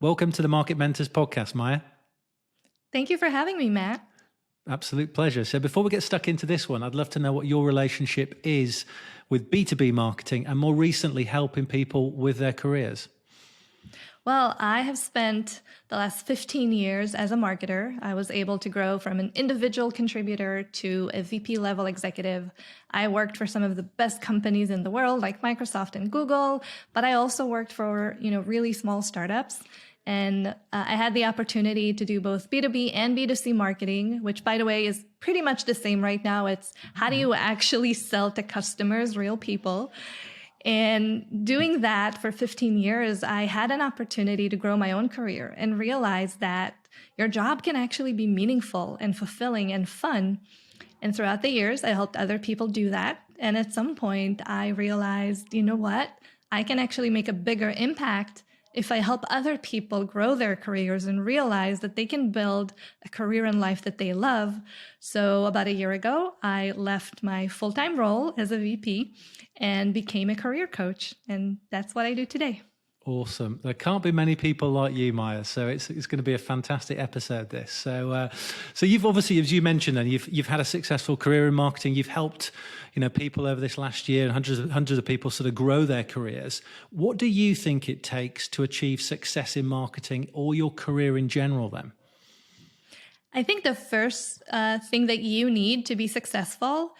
Welcome to the Market Mentors podcast, Maya. Thank you for having me, Matt. Absolute pleasure. So before we get stuck into this one, I'd love to know what your relationship is with B2B marketing and more recently helping people with their careers. Well, I have spent the last 15 years as a marketer. I was able to grow from an individual contributor to a VP level executive. I worked for some of the best companies in the world like Microsoft and Google, but I also worked for, really small startups. And I had the opportunity to do both B2B and B2C marketing, which, by the way, is pretty much the same right now. It's how do you actually sell to customers, real people? And doing that for 15 years, I had an opportunity to grow my own career and realize that your job can actually be meaningful and fulfilling and fun. And throughout the years, I helped other people do that. And at some point, I realized, you know what? I can actually make a bigger impact if I help other people grow their careers and realize that they can build a career in life that they love. So about a year ago, I left my full-time role as a VP and became a career coach. And that's what I do today. Awesome. There can't be many people like you, Maya. So it's going to be a fantastic episode, this. So you've obviously, as you mentioned, then you've had a successful career in marketing. You've helped, people over this last year and hundreds of people sort of grow their careers. What do you think it takes to achieve success in marketing or your career in general then? I think the first thing that you need to be successful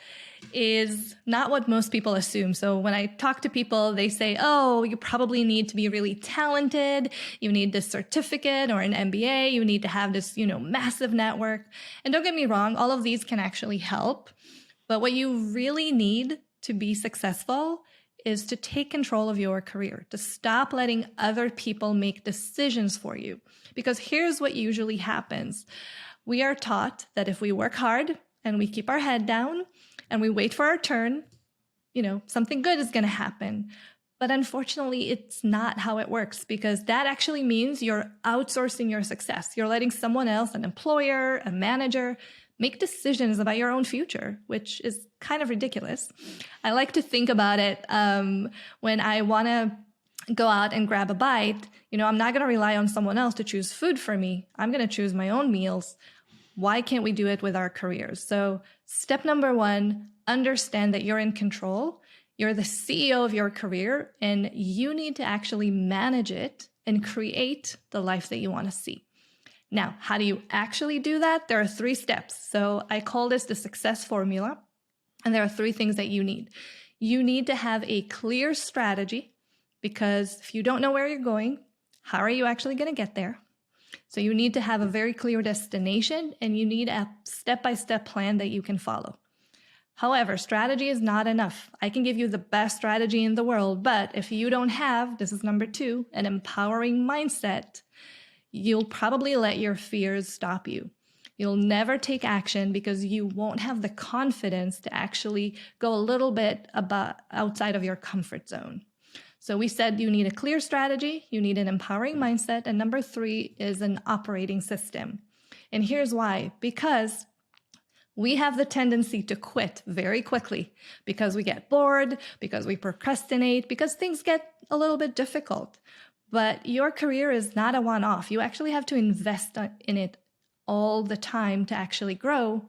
is not what most people assume. So when I talk to people, they say, oh, you probably need to be really talented. You need this certificate or an MBA. You need to have this, massive network. And don't get me wrong, all of these can actually help. But what you really need to be successful is to take control of your career, to stop letting other people make decisions for you. Because here's what usually happens. We are taught that if we work hard and we keep our head down and we wait for our turn, something good is going to happen. But unfortunately, it's not how it works, because that actually means you're outsourcing your success. You're letting someone else, an employer, a manager, make decisions about your own future, which is kind of ridiculous. I like to think about it when I want to go out and grab a bite. I'm not going to rely on someone else to choose food for me. I'm going to choose my own meals. Why can't we do it with our careers? So step number one, understand that you're in control. You're the CEO of your career, and you need to actually manage it and create the life that you want to see. Now, how do you actually do that? There are 3 steps. So I call this the success formula. And there are 3 things that you need. You need to have a clear strategy, because if you don't know where you're going, how are you actually going to get there? So you need to have a very clear destination, and you need a step-by-step plan that you can follow. However, strategy is not enough. I can give you the best strategy in the world, but if you don't have, this is number 2, an empowering mindset, you'll probably let your fears stop you. You'll never take action because you won't have the confidence to actually go a little bit outside of your comfort zone. So we said you need a clear strategy, you need an empowering mindset, and number 3 is an operating system. And here's why. Because we have the tendency to quit very quickly because we get bored, because we procrastinate, because things get a little bit difficult. But your career is not a one-off. You actually have to invest in it all the time to actually grow.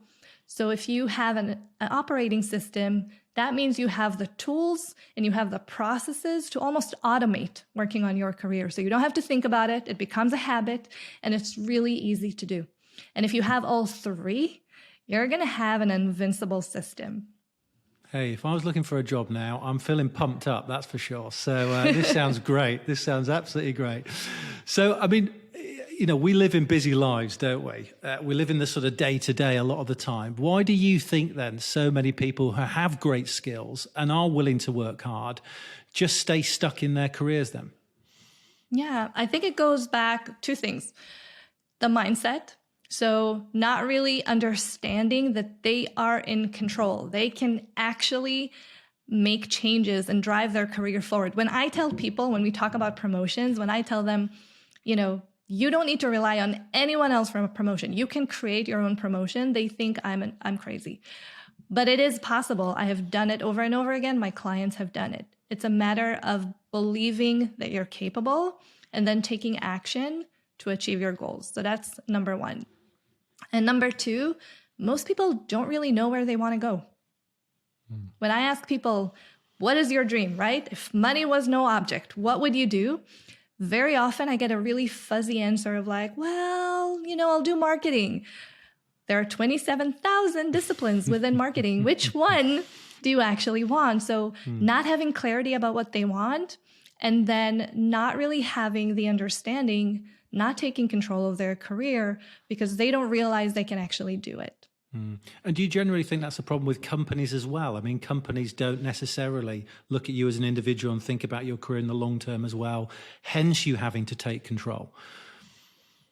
So if you have an operating system, that means you have the tools and you have the processes to almost automate working on your career. So you don't have to think about it. It becomes a habit, and it's really easy to do. And if you have all 3, you're going to have an invincible system. Hey, if I was looking for a job now, I'm feeling pumped up, that's for sure. So this sounds great. This sounds absolutely great. So, we live in busy lives, don't we? We live in the sort of day-to-day a lot of the time. Why do you think then so many people who have great skills and are willing to work hard just stay stuck in their careers then? Yeah, I think it goes back 2 things. The mindset. So not really understanding that they are in control. They can actually make changes and drive their career forward. When I tell people, when we talk about promotions, when I tell them, you don't need to rely on anyone else for a promotion. You can create your own promotion. They think I'm crazy. But it is possible. I have done it over and over again. My clients have done it. It's a matter of believing that you're capable and then taking action to achieve your goals. So that's number one. And number two, most people don't really know where they want to go. When I ask people, what is your dream, right? If money was no object, what would you do? Very often I get a really fuzzy answer of like, well, I'll do marketing. There are 27,000 disciplines within marketing. Which one do you actually want? So not having clarity about what they want, and then not really having the understanding, not taking control of their career because they don't realize they can actually do it. And do you generally think that's a problem with companies as well? I mean, companies don't necessarily look at you as an individual and think about your career in the long term as well, hence you having to take control.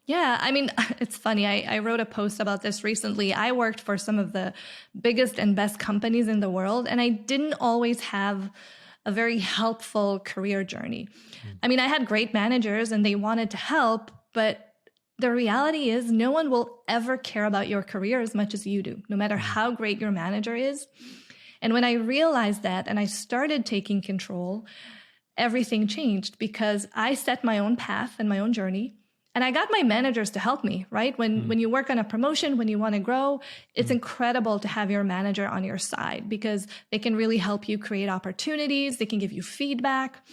Yeah, I mean, it's funny. I wrote a post about this recently. I worked for some of the biggest and best companies in the world, and I didn't always have a very helpful career journey. I mean, I had great managers and they wanted to help, but the reality is no one will ever care about your career as much as you do, no matter how great your manager is. And when I realized that and I started taking control, everything changed because I set my own path and my own journey. And I got my managers to help me, right? When you work on a promotion, when you want to grow, it's incredible to have your manager on your side because they can really help you create opportunities. They can give you feedback,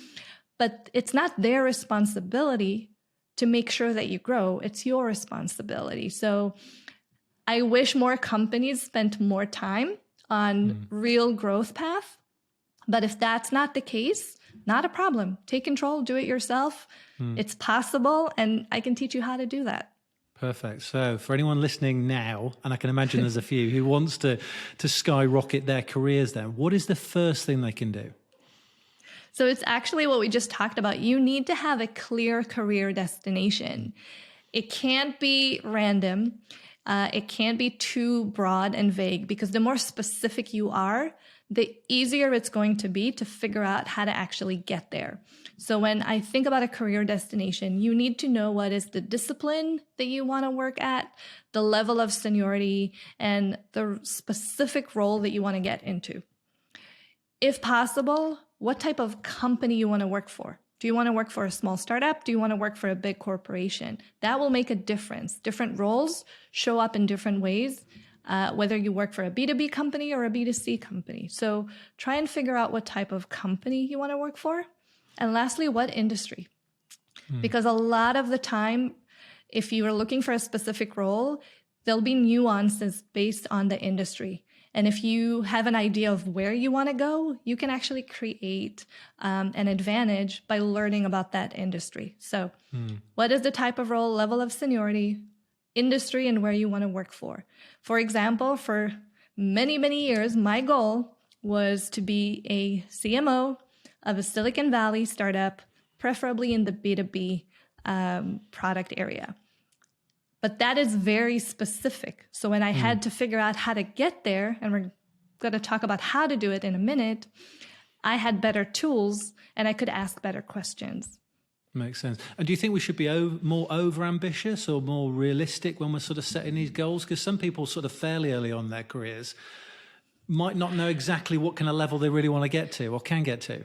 but it's not their responsibility to make sure that you grow. It's your responsibility. So I wish more companies spent more time on real growth path. But if that's not the case, not a problem. Take control, do it yourself. It's possible, and I can teach you how to do that. Perfect. So for anyone listening now, and I can imagine there's a few who wants to skyrocket their careers then, what is the first thing they can do? So it's actually what we just talked about. You need to have a clear career destination. It can't be random. It can't be too broad and vague because the more specific you are, the easier it's going to be to figure out how to actually get there. So when I think about a career destination, you need to know what is the discipline that you want to work at, the level of seniority, and the specific role that you want to get into. If possible, what type of company you want to work for. Do you want to work for a small startup? Do you want to work for a big corporation? That will make a difference. Different roles show up in different ways, whether you work for a B2B company or a B2C company. So try and figure out what type of company you want to work for. And lastly, what industry? Because a lot of the time, if you are looking for a specific role, there'll be nuances based on the industry. And if you have an idea of where you want to go, you can actually create an advantage by learning about that industry. So what is the type of role, level of seniority, industry, and where you want to work for? For example, for many, many years, my goal was to be a CMO of a Silicon Valley startup, preferably in the B2B product area. But that is very specific. So when I had to figure out how to get there, and we're going to talk about how to do it in a minute, I had better tools and I could ask better questions. Makes sense. And do you think we should be more over-ambitious or more realistic when we're sort of setting these goals? Because some people sort of fairly early on in their careers might not know exactly what kind of level they really want to get to or can get to.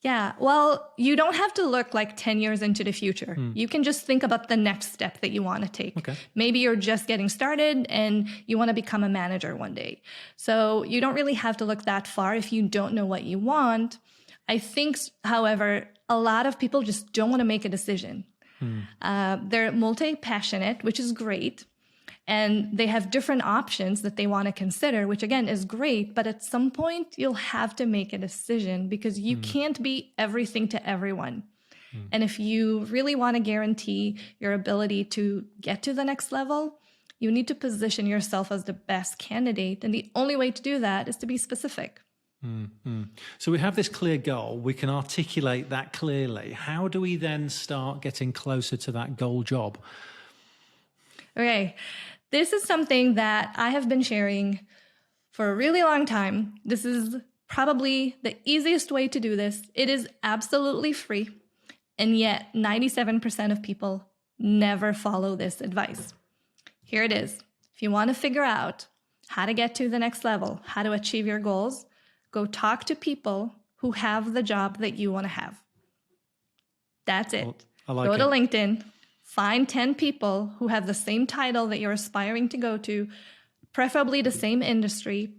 Yeah, well, you don't have to look like 10 years into the future. You can just think about the next step that you want to take. Okay. Maybe you're just getting started and you want to become a manager one day. So you don't really have to look that far if you don't know what you want. I think, however, a lot of people just don't want to make a decision. They're multi-passionate, which is great. And they have different options that they want to consider, which again is great. But at some point, you'll have to make a decision because you can't be everything to everyone. And if you really want to guarantee your ability to get to the next level, you need to position yourself as the best candidate. And the only way to do that is to be specific. So we have this clear goal. We can articulate that clearly. How do we then start getting closer to that goal job? Okay. This is something that I have been sharing for a really long time. This is probably the easiest way to do this. It is absolutely free. And yet 97% of people never follow this advice. Here it is. If you want to figure out how to get to the next level, how to achieve your goals, go talk to people who have the job that you want to have. That's it. I like Go it. to LinkedIn, find 10 people who have the same title that you're aspiring to go to, preferably the same industry,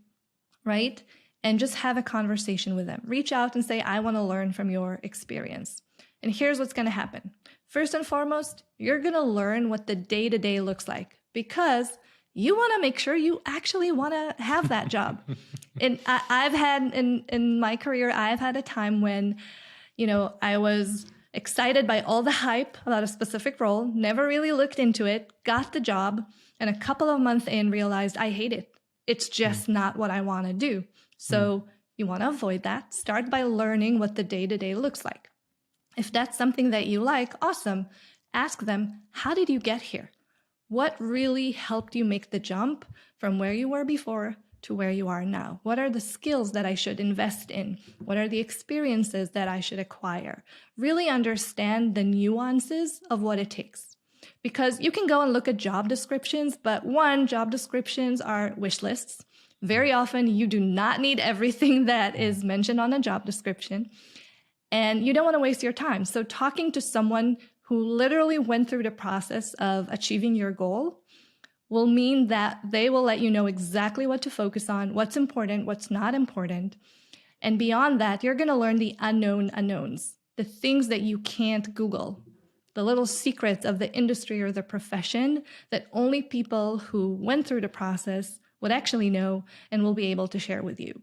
right? And just have a conversation with them. Reach out and say, I want to learn from your experience. And here's what's going to happen. First and foremost, you're going to learn what the day-to-day looks like, because you want to make sure you actually want to have that job. And I've had in my career, I've had a time when, I was excited by all the hype about a specific role, never really looked into it, got the job, and a couple of months in realized I hate it. It's just not what I want to do. So you want to avoid that. Start by learning what the day-to-day looks like. If that's something that you like, awesome. Ask them, how did you get here? What really helped you make the jump from where you were before to where you are now? What are the skills that I should invest in? What are the experiences that I should acquire? Really understand the nuances of what it takes. Because you can go and look at job descriptions, but one, job descriptions are wish lists. Very often, you do not need everything that is mentioned on a job description, and you don't want to waste your time. So talking to someone who literally went through the process of achieving your goal will mean that they will let you know exactly what to focus on, what's important, what's not important. And beyond that, you're going to learn the unknown unknowns, the things that you can't Google, the little secrets of the industry or the profession that only people who went through the process would actually know and will be able to share with you.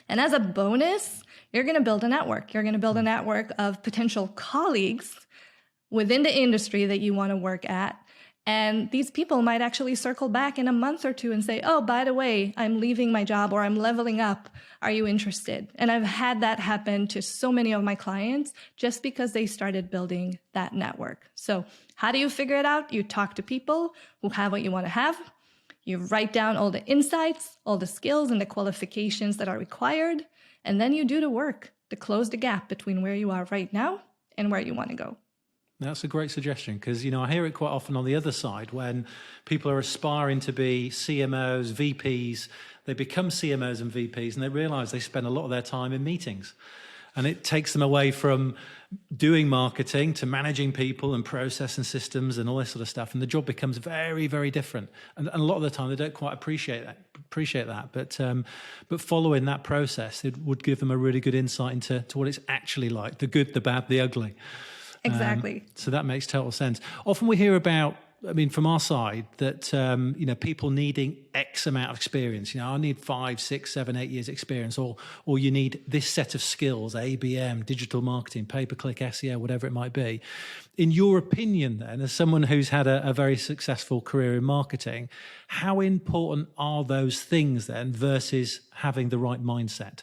And as a bonus, you're going to build a network. You're going to build a network of potential colleagues within the industry that you want to work at. And these people might actually circle back in a month or two and say, oh, by the way, I'm leaving my job or I'm leveling up. Are you interested? And I've had that happen to so many of my clients just because they started building that network. So how do you figure it out? You talk to people who have what you want to have. You write down all the insights, all the skills and the qualifications that are required. And then you do the work to close the gap between where you are right now and where you want to go. That's a great suggestion, because, I hear it quite often on the other side when people are aspiring to be CMOs, VPs. They become CMOs and VPs and they realize they spend a lot of their time in meetings. And it takes them away from doing marketing to managing people and process and systems and all this sort of stuff. And the job becomes very, very different. And a lot of the time they don't quite appreciate that. But following that process, it would give them a really good insight into what it's actually like, the good, the bad, the ugly. Exactly. So that makes total sense. Often we hear about, from our side, that, people needing X amount of experience. I need 5, 6, 7, 8 years experience, or you need this set of skills, ABM, digital marketing, pay-per-click, SEO, whatever it might be. In your opinion, then, as someone who's had a very successful career in marketing, how important are those things then versus having the right mindset?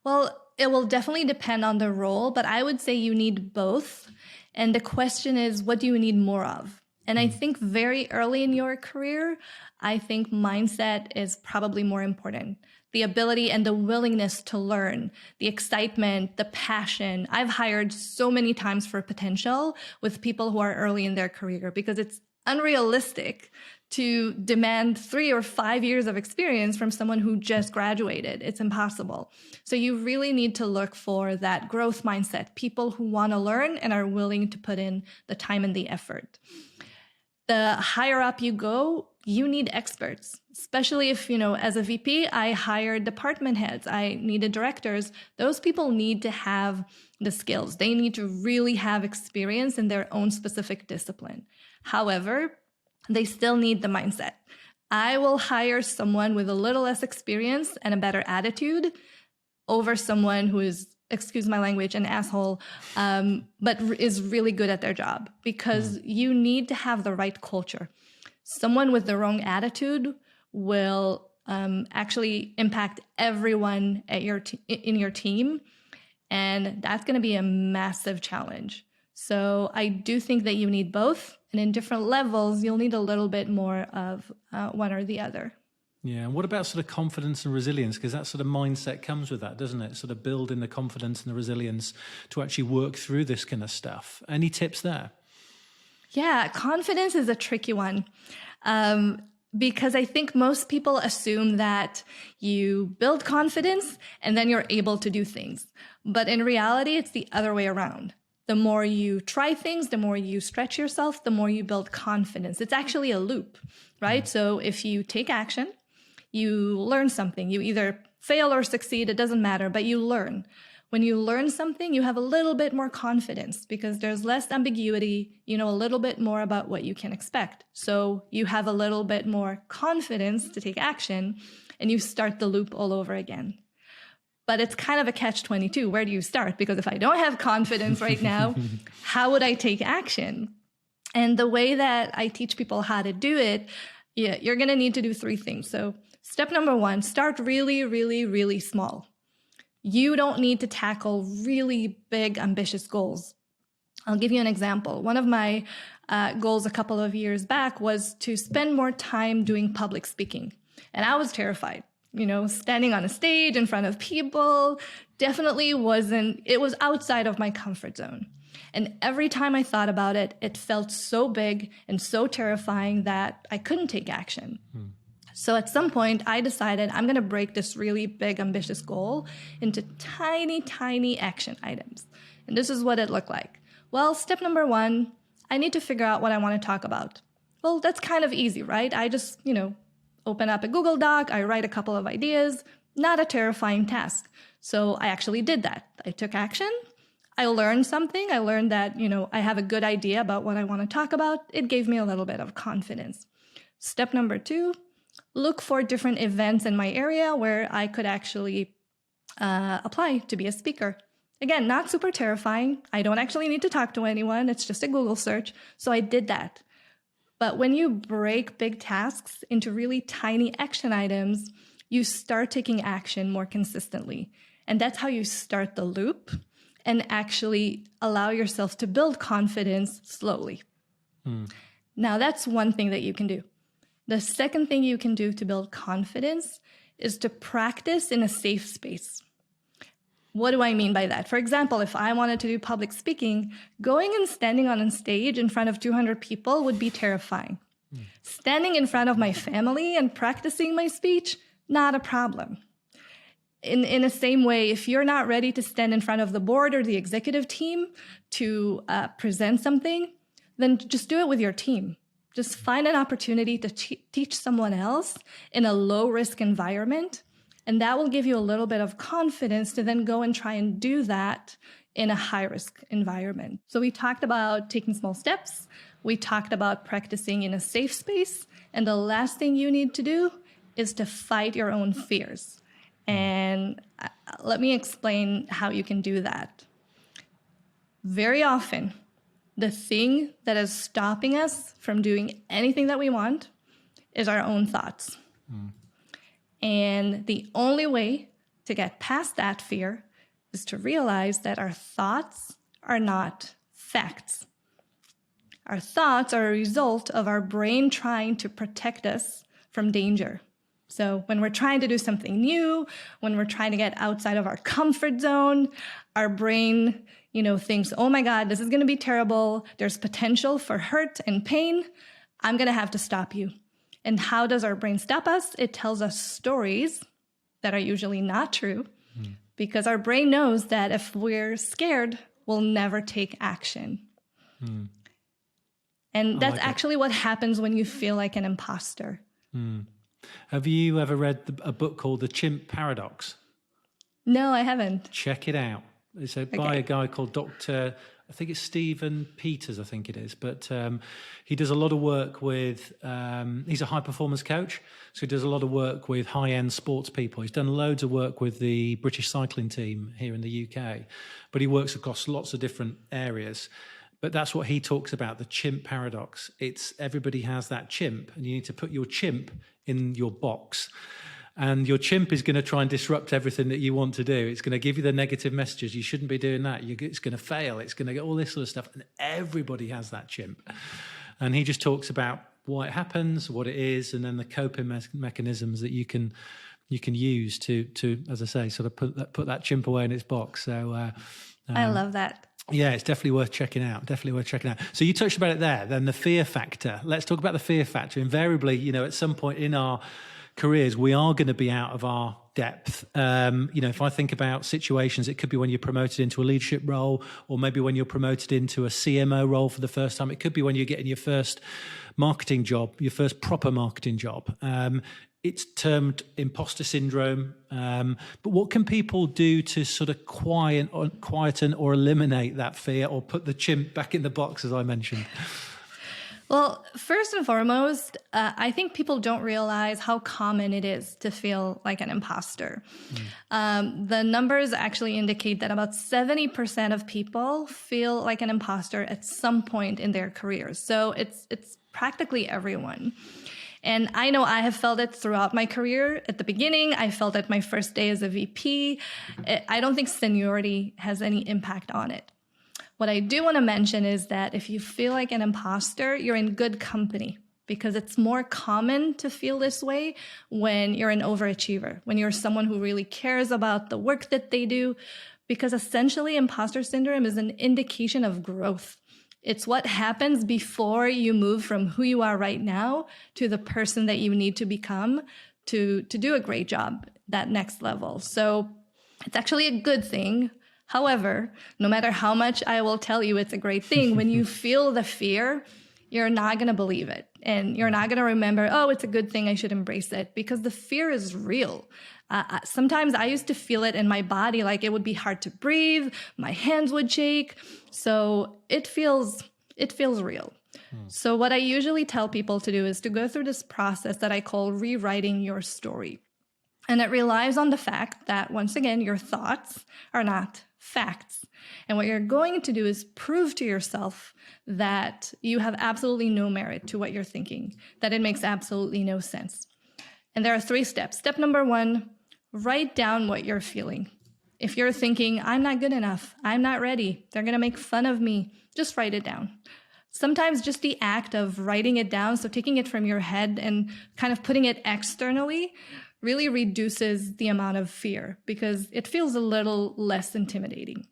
Well, it will definitely depend on the role, but I would say you need both. And the question is, what do you need more of? And I think very early in your career, I think mindset is probably more important. The ability and the willingness to learn, the excitement, the passion. I've hired so many times for potential with people who are early in their career because it's unrealistic to demand 3 or 5 years of experience from someone who just graduated. It's impossible. So you really need to look for that growth mindset, people who want to learn and are willing to put in the time and the effort. The higher up you go, you need experts, especially if, as a VP, I hired department heads, I needed directors. Those people need to have the skills. They need to really have experience in their own specific discipline. However, they still need the mindset. I will hire someone with a little less experience and a better attitude over someone who is, excuse my language, an asshole, but is really good at their job, because you need to have the right culture. Someone with the wrong attitude will actually impact everyone at in your team, and that's going to be a massive challenge. So I do think that you need both. And in different levels, you'll need a little bit more of one or the other. Yeah. And what about sort of confidence and resilience? Because that sort of mindset comes with that, doesn't it? Sort of building the confidence and the resilience to actually work through this kind of stuff. Any tips there? Yeah, confidence is a tricky one. Because I think most people assume that you build confidence and then you're able to do things. But in reality, it's the other way around. The more you try things, the more you stretch yourself, the more you build confidence. It's actually a loop, right? So if you take action, you learn something. You either fail or succeed, it doesn't matter, but you learn. When you learn something, you have a little bit more confidence because there's less ambiguity. You know a little bit more about what you can expect. So you have a little bit more confidence to take action, and you start the loop all over again. But it's kind of a catch-22. Where do you start? Because if I don't have confidence right now, how would I take action? And the way that I teach people how to do it, you're going to need to do 3 things. So step number 1, start really, really, really small. You don't need to tackle really big, ambitious goals. I'll give you an example. One of my goals a couple of years back was to spend more time doing public speaking. And I was terrified. You know, standing on a stage in front of people definitely it was outside of my comfort zone. And every time I thought about it, it felt so big and so terrifying that I couldn't take action. So at some point, I decided I'm going to break this really big, ambitious goal into tiny, tiny action items. And this is what it looked like. Well, step number 1, I need to figure out what I want to talk about. Well, that's kind of easy, right? I just, open up a Google Doc, I write a couple of ideas, not a terrifying task. So I actually did that. I took action. I learned something. I learned that, I have a good idea about what I want to talk about. It gave me a little bit of confidence. Step number 2, look for different events in my area where I could actually apply to be a speaker. Again, not super terrifying. I don't actually need to talk to anyone. It's just a Google search. So I did that. But when you break big tasks into really tiny action items, you start taking action more consistently. And that's how you start the loop and actually allow yourself to build confidence slowly. Now, that's one thing that you can do. The second thing you can do to build confidence is to practice in a safe space. What do I mean by that? For example, if I wanted to do public speaking, going and standing on a stage in front of 200 people would be terrifying. Standing in front of my family and practicing my speech, not a problem. In the same way, if you're not ready to stand in front of the board or the executive team to present something, then just do it with your team. Just find an opportunity to teach someone else in a low-risk environment, and that will give you a little bit of confidence to then go and try and do that in a high-risk environment. So we talked about taking small steps. We talked about practicing in a safe space. And the last thing you need to do is to fight your own fears. And let me explain how you can do that. Very often, the thing that is stopping us from doing anything that we want is our own thoughts. And the only way to get past that fear is to realize that our thoughts are not facts. Our thoughts are a result of our brain trying to protect us from danger. So when we're trying to do something new, when we're trying to get outside of our comfort zone, our brain, thinks, oh my God, this is going to be terrible. There's potential for hurt and pain. I'm going to have to stop you. And how does our brain stop us? It tells us stories that are usually not true because our brain knows that if we're scared, we'll never take action. And that's actually what happens when you feel like an imposter. Have you ever read a book called The Chimp Paradox? No, I haven't. Check it out. It's by a guy called Dr. I think it's Stephen Peters, I think it is. But he does a lot of work with, he's a high performance coach. So he does a lot of work with high-end sports people. He's done loads of work with the British cycling team here in the UK. But he works across lots of different areas. But that's what he talks about, the chimp paradox. It's everybody has that chimp, and you need to put your chimp in your box. And your chimp is going to try and disrupt everything that you want to do. It's going to give you the negative messages. You shouldn't be doing that. It's going to fail. It's going to get all this sort of stuff. And everybody has that chimp. And he just talks about why it happens, what it is, and then the coping mechanisms that you can use to, as I say, sort of put that chimp away in its box. So I love that. Yeah, it's definitely worth checking out. So you touched about it there. Then the fear factor. Let's talk about the fear factor. Invariably, at some point in our careers, we are going to be out of our depth. If I think about situations, it could be when you're promoted into a leadership role, or maybe when you're promoted into a CMO role for the first time. It could be when you're getting your first marketing job, your first proper marketing job. It's termed imposter syndrome. But what can people do to sort of quieten or eliminate that fear, or put the chimp back in the box, as I mentioned? Well, first and foremost, I think people don't realize how common it is to feel like an imposter. The numbers actually indicate that about 70% of people feel like an imposter at some point in their careers. So it's practically everyone. And I know I have felt it throughout my career. At the beginning, I felt it my first day as a VP. I don't think seniority has any impact on it. What I do want to mention is that if you feel like an imposter, you're in good company, because it's more common to feel this way when you're an overachiever, when you're someone who really cares about the work that they do, because essentially imposter syndrome is an indication of growth. It's what happens before you move from who you are right now to the person that you need to become to do a great job, that next level. So it's actually a good thing. However, no matter how much I will tell you it's a great thing, when you feel the fear, you're not going to believe it. And you're not going to remember, oh, it's a good thing, I should embrace it, because the fear is real. Sometimes I used to feel it in my body, like it would be hard to breathe, my hands would shake. So it feels real. So what I usually tell people to do is to go through this process that I call rewriting your story. And it relies on the fact that, once again, your thoughts are not facts. And what you're going to do is prove to yourself that you have absolutely no merit to what you're thinking, that it makes absolutely no sense. And there are 3 steps. Step number 1, write down what you're feeling. If you're thinking, I'm not good enough, I'm not ready, they're going to make fun of me, just write it down. Sometimes just the act of writing it down, so taking it from your head and kind of putting it externally, really reduces the amount of fear, because it feels a little less intimidating.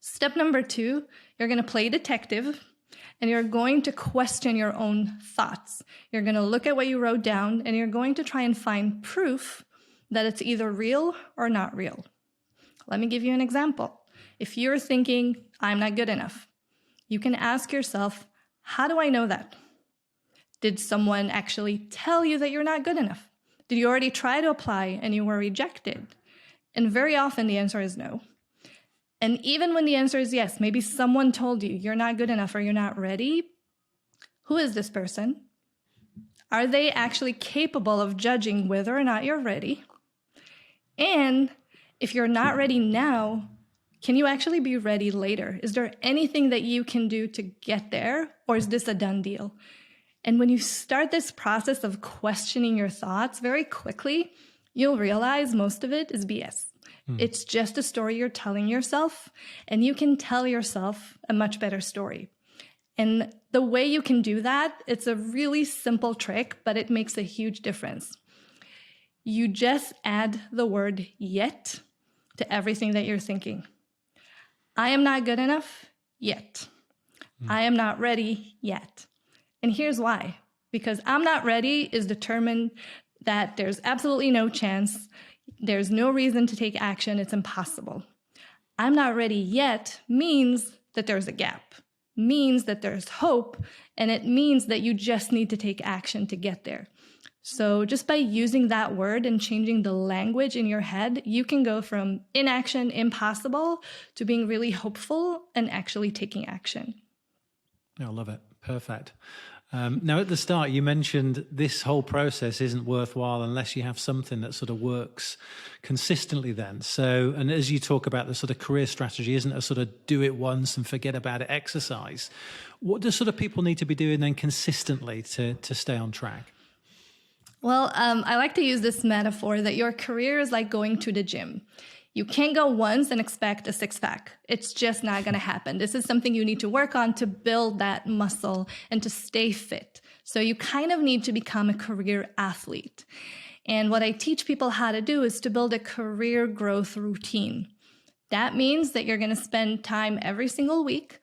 Step number 2, you're going to play detective, and you're going to question your own thoughts. You're going to look at what you wrote down, and you're going to try and find proof that it's either real or not real. Let me give you an example. If you're thinking, I'm not good enough, you can ask yourself, how do I know that? Did someone actually tell you that you're not good enough? Did you already try to apply and you were rejected? And very often the answer is no. And even when the answer is yes, maybe someone told you you're not good enough or you're not ready. Who is this person? Are they actually capable of judging whether or not you're ready? And if you're not ready now, can you actually be ready later? Is there anything that you can do to get there, or is this a done deal? And when you start this process of questioning your thoughts very quickly, you'll realize most of it is BS. It's just a story you're telling yourself, and you can tell yourself a much better story. And the way you can do that, it's a really simple trick, but it makes a huge difference. You just add the word yet to everything that you're thinking. I am not good enough yet. I am not ready yet. And here's why. Because I'm not ready is determined that there's absolutely no chance. There's no reason to take action. It's impossible. I'm not ready yet means that there's a gap, means that there's hope, and it means that you just need to take action to get there. So just by using that word and changing the language in your head, you can go from inaction, impossible, to being really hopeful and actually taking action. I love it. Perfect. Now, at the start, you mentioned this whole process isn't worthwhile unless you have something that sort of works consistently then. So, and as you talk about the sort of career strategy, isn't a sort of do it once and forget about it exercise. What do sort of people need to be doing then consistently to stay on track? Well, I like to use this metaphor that your career is like going to the gym. You can't go once and expect a six-pack. It's just not going to happen. This is something you need to work on to build that muscle and to stay fit. So you kind of need to become a career athlete. And what I teach people how to do is to build a career growth routine. That means that you're going to spend time every single week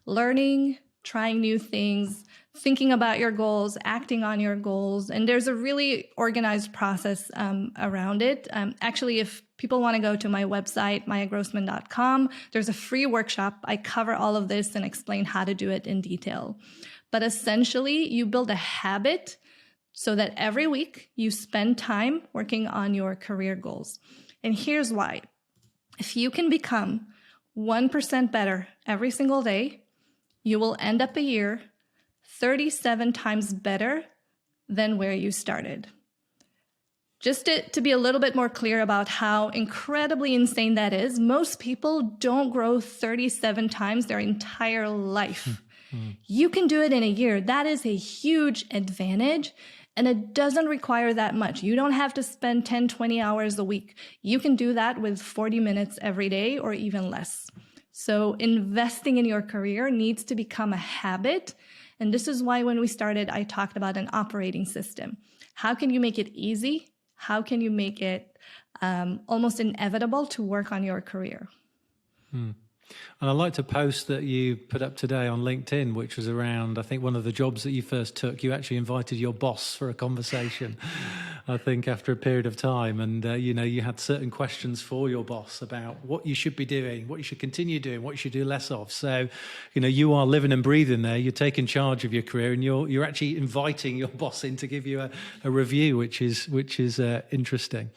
learning, trying new things, thinking about your goals, acting on your goals. And there's a really organized process around it. Actually, if people want to go to my website, mayagrossman.com, there's a free workshop. I cover all of this and explain how to do it in detail. But essentially, you build a habit so that every week you spend time working on your career goals. And here's why. If you can become 1% better every single day, you will end up a year 37 times better than where you started. Just to be a little bit more clear about how incredibly insane that is, most people don't grow 37 times their entire life. You can do it in a year. That is a huge advantage, and it doesn't require that much. You don't have to spend 10, 20 hours a week. You can do that with 40 minutes every day or even less. So investing in your career needs to become a habit. And this is why when we started, I talked about an operating system. How can you make it easy? How can you make it almost inevitable to work on your career? And I liked a post that you put up today on LinkedIn, which was around, I think, one of the jobs that you first took. You actually invited your boss for a conversation, I think, after a period of time. And, you had certain questions for your boss about what you should be doing, what you should continue doing, what you should do less of. So, you are living and breathing there. You're taking charge of your career, and you're actually inviting your boss in to give you a review, which is interesting.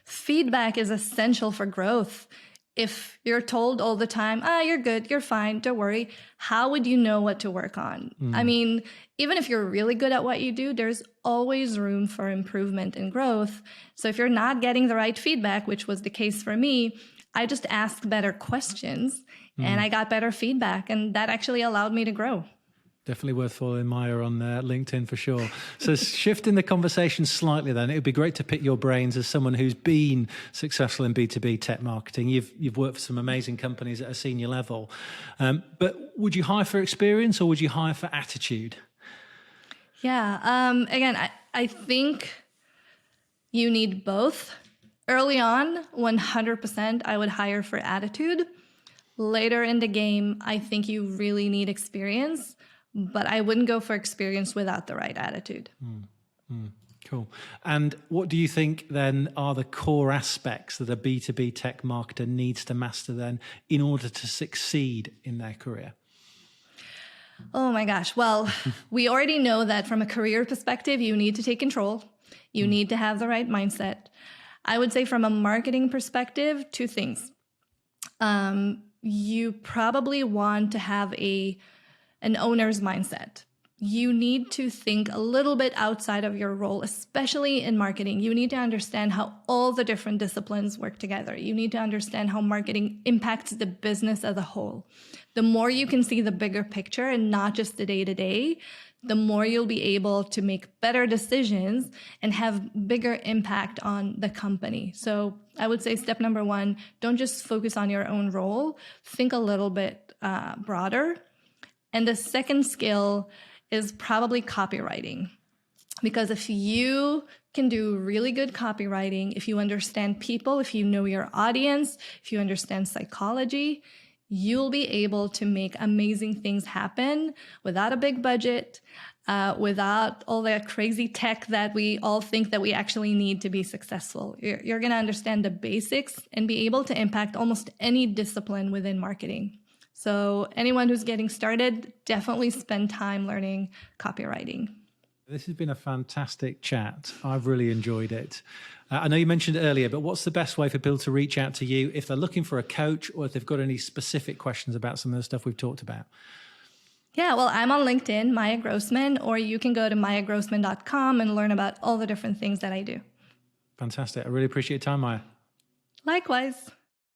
Feedback is essential for growth. If you're told all the time, you're good, you're fine, don't worry, how would you know what to work on? I mean, even if you're really good at what you do, there's always room for improvement and growth. So if you're not getting the right feedback, which was the case for me, I just asked better questions and I got better feedback, and that actually allowed me to grow. Definitely worth following Maya on LinkedIn for sure. So shifting the conversation slightly then, it would be great to pick your brains as someone who's been successful in B2B tech marketing. You've worked for some amazing companies at a senior level. But would you hire for experience or would you hire for attitude? Yeah. Again, I think you need both. Early on, 100%, I would hire for attitude. Later in the game, I think you really need experience. But I wouldn't go for experience without the right attitude. Cool. And what do you think then are the core aspects that a B2B tech marketer needs to master then in order to succeed in their career? Oh my gosh. Well, we already know that from a career perspective, you need to take control. You need to have the right mindset. I would say from a marketing perspective, two things. You probably want to have an owner's mindset. You need to think a little bit outside of your role, especially in marketing. You need to understand how all the different disciplines work together. You need to understand how marketing impacts the business as a whole. The more you can see the bigger picture and not just the day-to-day, the more you'll be able to make better decisions and have bigger impact on the company. So I would say step number one, don't just focus on your own role. Think a little bit broader. And the second skill is probably copywriting. Because if you can do really good copywriting, if you understand people, if you know your audience, if you understand psychology, you'll be able to make amazing things happen without a big budget, without all that crazy tech that we all think that we actually need to be successful. You're going to understand the basics and be able to impact almost any discipline within marketing. So anyone who's getting started, definitely spend time learning copywriting. This has been a fantastic chat. I've really enjoyed it. I know you mentioned it earlier, but what's the best way for people to reach out to you if they're looking for a coach or if they've got any specific questions about some of the stuff we've talked about? Yeah, well, I'm on LinkedIn, Maya Grossman, or you can go to mayagrossman.com and learn about all the different things that I do. Fantastic. I really appreciate your time, Maya. Likewise.